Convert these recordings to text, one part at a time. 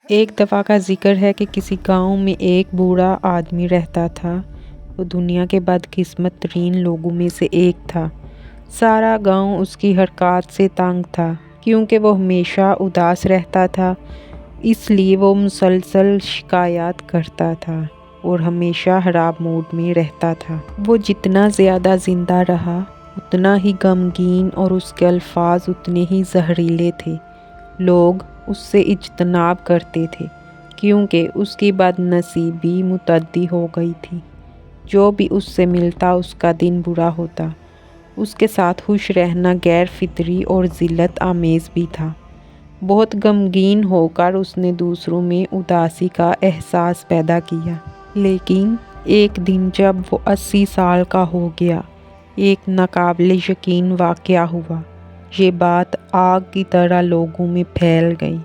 ایک دفعہ کا ذکر ہے کہ کسی گاؤں میں ایک بوڑھا آدمی رہتا تھا۔ وہ دنیا کے بدقسمت ترین لوگوں میں سے ایک تھا۔ سارا گاؤں اس کی حرکات سے تنگ تھا کیونکہ وہ ہمیشہ اداس رہتا تھا، اس لیے وہ مسلسل شکایات کرتا تھا اور ہمیشہ خراب موڈ میں رہتا تھا۔ وہ جتنا زیادہ زندہ رہا اتنا ہی غمگین اور اس کے الفاظ اتنے ہی زہریلے تھے۔ لوگ اس سے اجتناب کرتے تھے کیونکہ اس کی بد نصیبی متعدی ہو گئی تھی۔ جو بھی اس سے ملتا اس کا دن برا ہوتا۔ اس کے ساتھ خوش رہنا غیر فطری اور ذلت آمیز بھی تھا۔ بہت غمگین ہو کر اس نے دوسروں میں اداسی کا احساس پیدا کیا۔ لیکن ایک دن جب وہ 80 سال کا ہو گیا، ایک ناقابل یقین واقعہ ہوا۔ یہ بات آگ کی طرح لوگوں میں پھیل گئی۔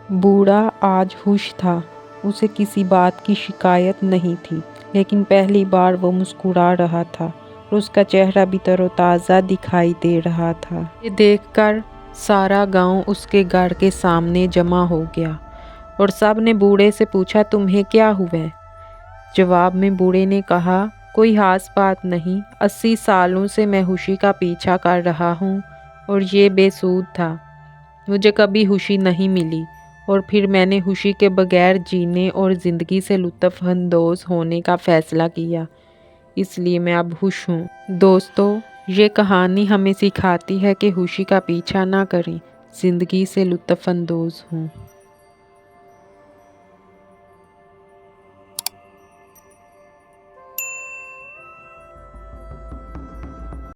بوڑھا آج خوش تھا، اسے کسی بات کی شکایت نہیں تھی، لیکن پہلی بار وہ مسکرا رہا تھا اور اس کا چہرہ بھی تر و تازہ دکھائی دے رہا تھا۔ یہ دیکھ کر سارا گاؤں اس کے گھر کے سامنے جمع ہو گیا اور سب نے بوڑھے سے پوچھا، تمہیں کیا ہوا ہے؟ جواب میں بوڑھے نے کہا، کوئی خاص بات نہیں، 80 سالوں سے میں خوشی کا پیچھا کر رہا ہوں اور یہ بے سود تھا۔ مجھے کبھی خوشی نہیں ملی اور پھر میں نے خوشی کے بغیر جینے اور زندگی سے لطف اندوز ہونے کا فیصلہ کیا، اس لیے میں اب خوش ہوں۔ دوستو، یہ کہانی ہمیں سکھاتی ہے کہ خوشی کا پیچھا نہ کریں، زندگی سے لطف اندوز ہوں۔